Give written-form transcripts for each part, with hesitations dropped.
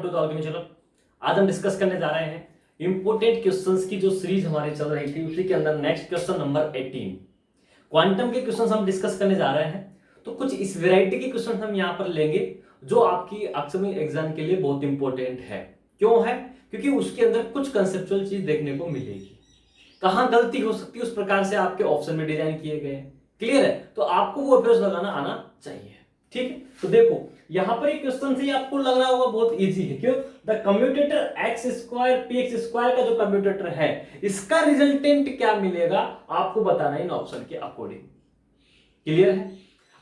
To the organic channel. आज हम discuss करने जा रहे हैं इंपोर्टेंट क्वेश्चंस की जो सीरीज हमारी चल रही थी, उसी के अंदर नेक्स्ट क्वेश्चन नंबर 18 क्वांटम के क्वेश्चंस हम डिस्कस करने जा रहे हैं। तो कुछ इस वैरायटी के क्वेश्चन हम यहाँ पर लेंगे जो आपकी अपकमिंग एग्जाम के लिए बहुत इंपॉर्टेंट है। क्यों है? क्योंकि उसके अंदर कुछ कंसेप्चुअल चीज देखने को मिलेगी, कहां गलती हो सकती है उस प्रकार से आपके ऑप्शन में डिजाइन किए गए हैं। क्लियर है? तो आपको वो अप्रोच लगाना आना चाहिए। ठीक है, तो देखो यहां पर एक क्वेश्चन से आपको लग रहा होगा बहुत इजी है। क्यों? The commutator x square P x square का जो कम्यूटेटर है, इसका रिजल्टेंट क्या मिलेगा आपको बताना इन ऑप्शन के अकॉर्डिंग। क्लियर है?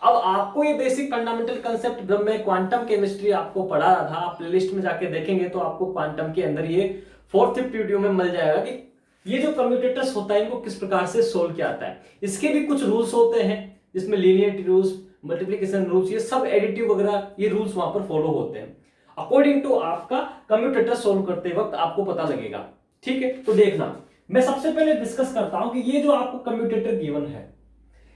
अब आपको ये बेसिक फंडामेंटल कंसेप्ट जब मैं क्वांटम केमिस्ट्री आपको पढ़ा रहा था, आप प्लेलिस्ट में जाके देखेंगे तो आपको क्वांटम के अंदर ये 4th वीडियो में मिल जाएगा कि ये जो कम्यूटेटर्स होता है इनको किस प्रकार से सोल्व किया जाता है। इसके भी कुछ रूल्स होते हैं जिसमें लीनियरिटी रूल्स, मल्टीप्लिकेशन रूल्स, ये सब एडिटिव वगैरह ये रूल्स वहां पर फॉलो होते हैं। अकॉर्डिंग टू आपका कम्यूटेटर सोल्व करते वक्त आपको पता लगेगा। ठीक है, तो देखना मैं सबसे पहले डिस्कस करता हूं कि ये जो आपको कम्यूटेटर गिवन है,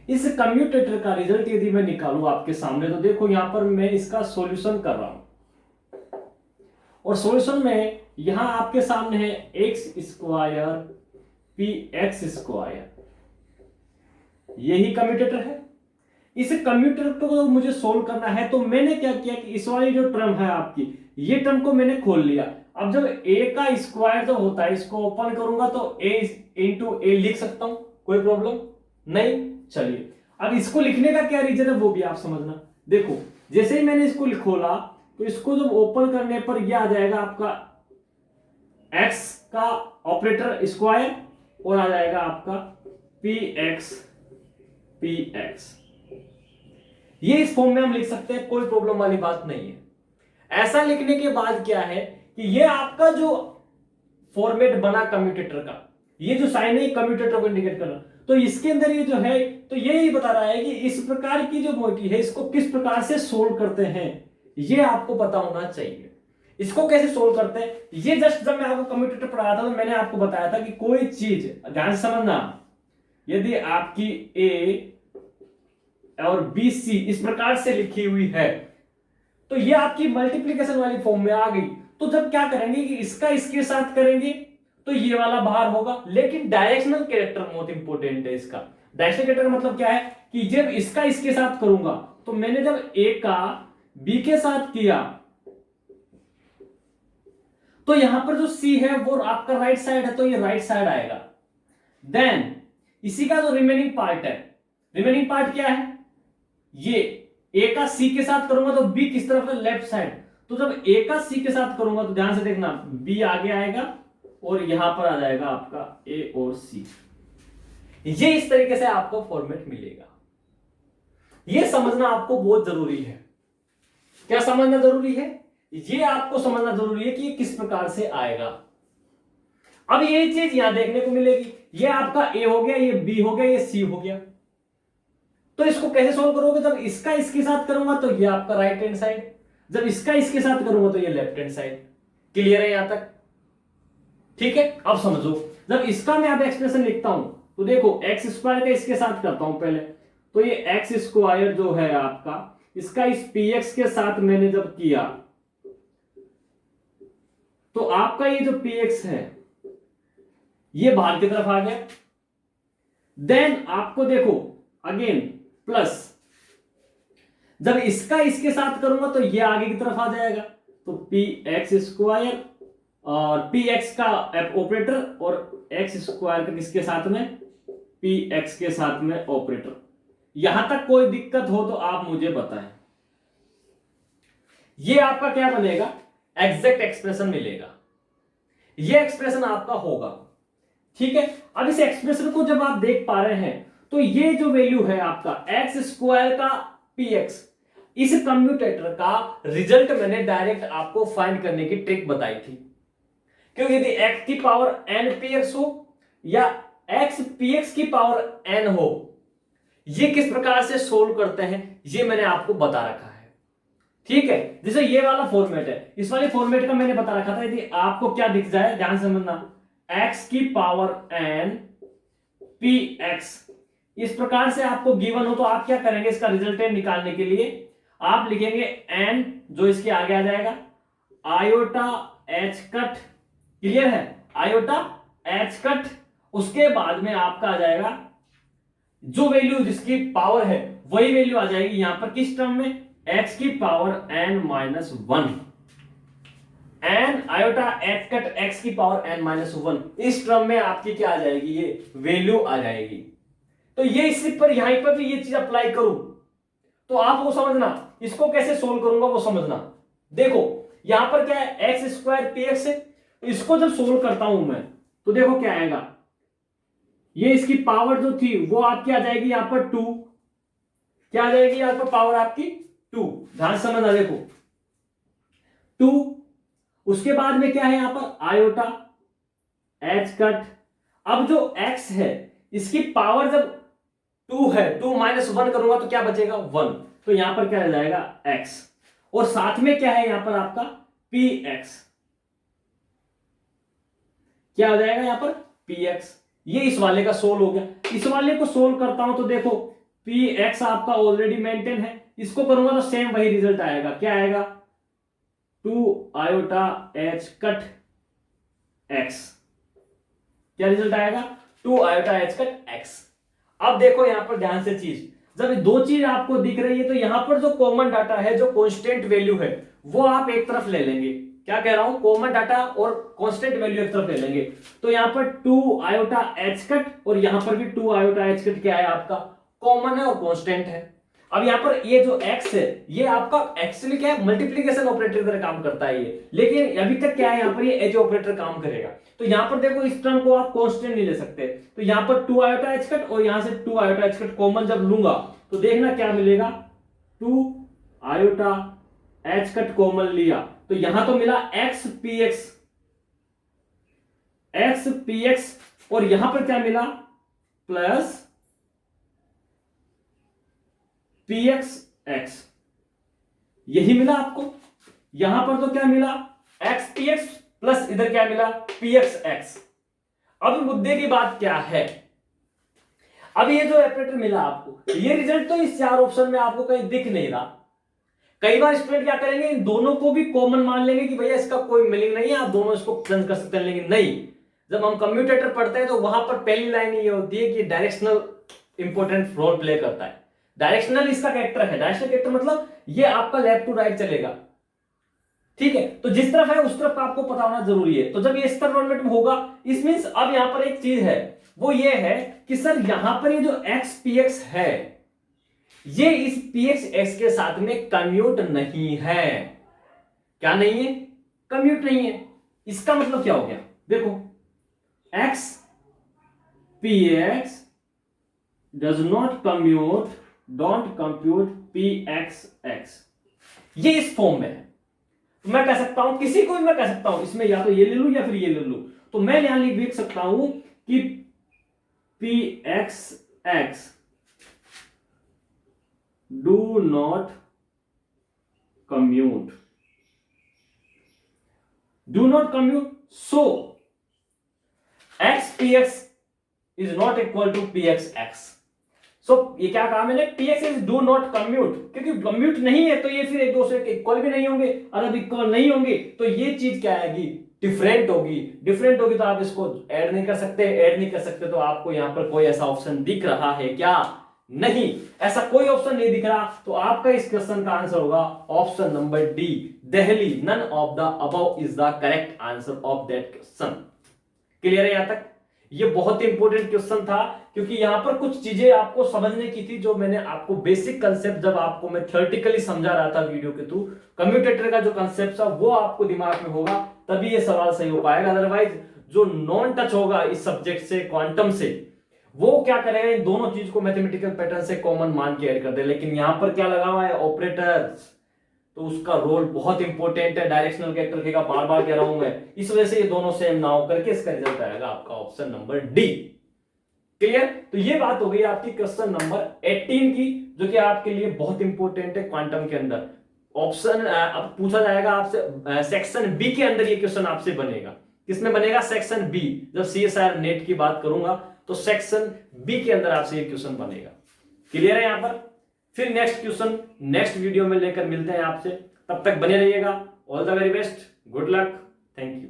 इस कम्यूटेटर का रिजल्ट यदि मैं निकालूं आपके सामने, तो देखो यहां पर मैं इसका सॉल्यूशन कर रहा हूं और सॉल्यूशन में यहां आपके सामने है x square P x square, यही कम्यूटेटर है। इस कम्यूटेटर को मुझे सोल्व करना है, तो मैंने क्या किया कि इस वाली जो टर्म है आपकी, ये टर्म को मैंने खोल लिया। अब जब a का स्क्वायर जो होता है इसको ओपन करूंगा तो a इंटू ए लिख सकता हूं, कोई प्रॉब्लम नहीं। चलिए अब इसको लिखने का क्या रीजन है वो भी आप समझना। देखो जैसे ही मैंने इसको खोला तो इसको जब ओपन करने पर यह आ जाएगा आपका x का ऑपरेटर स्क्वायर और आ जाएगा आपका पी एक्स। ये इस फॉर्म में हम लिख सकते हैं, कोई प्रॉब्लम वाली बात नहीं है। ऐसा लिखने के बाद क्या है कि ये आपका जो फॉर्मेट बना कम्यूटेटर का, ये जो साइन है कम्यूटेटर को इंडिकेट कर रहा, तो इसके अंदर ये जो है तो यही बता रहा है कि इस प्रकार की जो मोटी है इसको किस प्रकार से सोल्व करते हैं, ये आपको पता होना चाहिए। इसको कैसे सोल्व करते हैं, ये जस्ट जब मैं आपको कम्यूटेटर पढ़ाया था तो मैंने आपको बताया था कि कोई चीज ध्यान से समझना, यदि आपकी ए और बी सी इस प्रकार से लिखी हुई है तो ये आपकी मल्टीप्लिकेशन वाली फॉर्म में आ गई। तो जब क्या करेंगे कि इसका इसके साथ करेंगे तो ये वाला बाहर होगा, लेकिन डायरेक्शनल कैरेक्टर बहुत इंपॉर्टेंट है। इसका डायरेक्शनल कैरेक्टर मतलब क्या है कि जब इसका इसके साथ करूंगा, तो मैंने जब ए का बी के साथ किया तो यहां पर जो सी है वो आपका राइट साइड है, तो ये राइट साइड आएगा। देन इसी का जो रिमेनिंग पार्ट है, रिमेनिंग पार्ट क्या है, ये ए का सी के साथ करूंगा तो बी किस तरफ है, लेफ्ट साइड। तो जब ए का सी के साथ करूंगा तो ध्यान से देखना, बी आगे आएगा और यहां पर आ जाएगा आपका ए और सी। ये इस तरीके से आपको फॉर्मेट मिलेगा। ये समझना आपको बहुत जरूरी है। क्या समझना जरूरी है? ये आपको समझना जरूरी है कि ये किस प्रकार से आएगा। अब ये चीज यहां देखने को मिलेगी, ये आपका ए हो गया, ये बी हो गया, ये सी हो गया। तो इसको कैसे सोल्व करोगे? जब इसका इसके साथ करूंगा तो ये आपका राइट हैंड साइड, जब इसका इसके साथ करूंगा तो ये लेफ्ट हैंड साइड। क्लियर है यहां तक? ठीक है, अब समझो, जब इसका मैं अब एक्सप्रेशन लिखता हूं तो देखो एक्स स्क्वायर का इसके साथ करता हूं पहले, तो ये एक्स स्क्वायर जो है आपका, इसका इस पी एक्स के साथ मैंने जब किया तो आपका ये जो पी एक्स है ये बाहर की तरफ आ गया। देन आपको देखो अगेन प्लस, जब इसका इसके साथ करूंगा तो ये आगे की तरफ आ जाएगा, तो पी एक्स स्क्वायर और पी एक्स का ऑपरेटर और एक्स स्क्वायर का किसके साथ में, पी एक्स के साथ में ऑपरेटर। यहां तक कोई दिक्कत हो तो आप मुझे बताएं। ये आपका क्या बनेगा, एग्जैक्ट एक्सप्रेशन मिलेगा। ये एक्सप्रेशन आपका होगा। ठीक है, अब इस एक्सप्रेशन को जब आप देख पा रहे हैं तो ये जो वैल्यू है आपका एक्स स्क्वायर का पी एक्स, इस कम्यूटेटर का रिजल्ट मैंने डायरेक्ट आपको फाइंड करने की ट्रिक बताई थी। क्योंकि यदि x की पावर n px हो या x px की पावर n हो, ये किस प्रकार से सोल्व करते हैं ये मैंने आपको बता रखा है। ठीक है, जैसे ये वाला फॉर्मेट है, इस वाले फॉर्मेट का मैंने बता रखा था। यदि आपको क्या दिख जाए, ध्यान से समझना, x की पावर n px इस प्रकार से आपको गिवन हो तो आप क्या करेंगे, इसका रिजल्टेंट निकालने के लिए आप लिखेंगे n जो इसके आगे आ जाएगा आयोटा एच कट, क्लियर है, आयोटा एच कट, उसके बाद में आपका आ जाएगा जो वैल्यू जिसकी पावर है वही वैल्यू आ जाएगी यहां पर किस टर्म में, x की power n-1, an iota H cut x की पावर n-1, इस टर्म में आपकी क्या आ जाएगी, ये वैल्यू आ जाएगी। तो ये इसी पर यहां पर भी ये चीज अप्लाई करूं तो आपको समझना, इसको कैसे सोल्व करूंगा वो समझना। देखो यहां पर क्या है, एक्स स्क्वायर पी एक्स है, इसको जब सोल्व करता हूं मैं तो देखो क्या आएगा, ये इसकी पावर जो थी वो आपकी आ जाएगी यहां पर 2, क्या आ जाएगी यहां पर पावर आपकी 2, ध्यान समझना देखो 2, उसके बाद में क्या है यहां पर आयोटा एच कट, अब जो x है इसकी पावर जब 2 है, 2-1 करूंगा तो क्या बचेगा 1, तो यहां पर क्या आ जाएगा x, और साथ में क्या है यहां पर आपका px, क्या आ जाएगा यहां पर px, ये इस वाले का सोल्व हो गया। इस वाले को सोल्व करता हूं तो देखो px आपका ऑलरेडी मेंटेन है, इसको करूंगा तो सेम वही रिजल्ट आएगा, क्या आएगा 2 आयोटा एच कट x, क्या रिजल्ट आएगा 2 आयोटा एच कट x। अब देखो यहां पर ध्यान से चीज, जब दो चीज आपको दिख रही है तो यहां पर जो कॉमन डाटा है, जो कांस्टेंट वैल्यू है वो आप एक तरफ ले लेंगे, क्या कह रहा हूं, कॉमन डाटा और कांस्टेंट वैल्यू एक तरफ ले लेंगे, तो यहां पर 2 आयोटा एच कट और यहां पर भी 2 आयोटा एच कट क्या है आपका कॉमन है और कांस्टेंट है। अब यहां पर ये जो x है ये आपका एक्चुअली क्या है, मल्टीप्लीकेशन ऑपरेटर की तरह काम करता है ये, लेकिन अभी तक क्या है यहां पर ये एज ऑपरेटर काम करेगा। तो यहां पर देखो इस टर्म को आप कांस्टेंट नहीं ले सकते, तो यहां पर 2 आयोटा एच कट और यहां से 2 आयोटा एच कट कॉमन जब लूंगा तो देखना क्या मिलेगा, 2 आयोटा एच कट कॉमन लिया तो यहां तो मिला x px और यहां पर क्या मिला प्लस px, यही मिला आपको। यहां पर तो क्या मिला x px प्लस इधर क्या मिला px। अब मुद्दे की बात क्या है, अब ये जो ऑपरेटर मिला आपको, ये रिजल्ट तो इस चार ऑप्शन में आपको कहीं दिख नहीं रहा। कई बार स्टूडेंट क्या करेंगे, इन दोनों को भी कॉमन मान लेंगे कि भैया इसका कोई मीनिंग नहीं है, आप दोनों इसको चेंज कर सकते हैं, लेकिन नहीं, जब हम कम्यूटेटर पढ़ते हैं तो वहां पर पहली लाइन ये होती है कि डायरेक्शनल इंपॉर्टेंट रोल प्ले करता है। डायरेक्शनल इसका कैरेक्टर है, डायरेक्शनल कैरेक्टर मतलब ये आपका लेफ्ट टू राइट चलेगा, ठीक है, तो जिस तरफ है उस तरफ का आपको पता होना जरूरी है। तो जब ये इस तरफ में होगा इस मींस अब यहां पर एक चीज है वो ये है कि सर यहां पर ये जो x px है ये इस px के साथ में कम्यूट नहीं है, क्या नहीं है, कम्यूट नहीं है। इसका मतलब क्या हो गया, देखो x px does not commute, don't compute pxx, ये इस फॉर्म में है। तो मैं कह सकता हूं, किसी को भी मैं कह सकता हूं इसमें या तो ये ले लूं या फिर ये ले लूं, तो मैं यहां लिख सकता हूं कि pxx do not commute, so x px is not equal to pxx। सो ये क्या कहा मैंने, px डू नॉट कम्यूट, क्योंकि कम्यूट नहीं है तो ये फिर एक दूसरे के इक्वल भी नहीं होंगे, और अब इक्वल नहीं होंगे तो ये चीज क्या आएगी, डिफरेंट होगी। डिफरेंट होगी तो आप इसको ऐड नहीं कर सकते, ऐड नहीं कर सकते तो आपको यहां पर कोई ऐसा ऑप्शन दिख रहा है क्या, नहीं, ऐसा कोई ऑप्शन नहीं दिख रहा, तो आपका इस क्वेश्चन का आंसर होगा option number D, Delhi. None of the above is the correct answer of that question. Clear है यहां तक? ये बहुत ही इंपॉर्टेंट क्वेश्चन था क्योंकि यहां पर कुछ चीजें आपको समझने की थी जो मैंने आपको बेसिक कंसेप्ट जब आपको मैं थियोरेटिकली समझा रहा था वीडियो के थ्रू, कम्यूटेटर का जो कंसेप्ट था वो आपको दिमाग में होगा तभी ये सवाल सही हो पाएगा। अदरवाइज जो नॉन टच होगा इस सब्जेक्ट से, क्वांटम से, वो क्या करेगा, इन दोनों चीज को मैथमेटिकल पैटर्न से कॉमन मान के ऐड कर दे। लेकिन यहां पर क्या लगा हुआ है, ऑपरेटर्स, तो उसका रोल बहुत इंपॉर्टेंट है। डायरेक्शनल कैरेक्टर का बार बार कह रहा हूं मैं, इस वजह से ये दोनों सेम ना होकर के इसका रिजल्ट आएगा आपका ऑप्शन नंबर डी। क्लियर? तो ये बात हो गई आपकी क्वेश्चन नंबर 18 की, जो कि आपके लिए बहुत इंपॉर्टेंट है क्वांटम के अंदर। ऑप्शन अब पूछा जाएगा आपसे सेक्शन बी के अंदर, ये क्वेश्चन आपसे बनेगा। किसमें बनेगा? Section B. जब सीएसआर नेट की बात करूंगा तो सेक्शन बी के अंदर आपसे ये क्वेश्चन बनेगा। क्लियर है यहां पर? फिर नेक्स्ट क्वेश्चन नेक्स्ट वीडियो में लेकर मिलते हैं आपसे, तब तक बने रहिएगा। All the very best, good luck, thank you.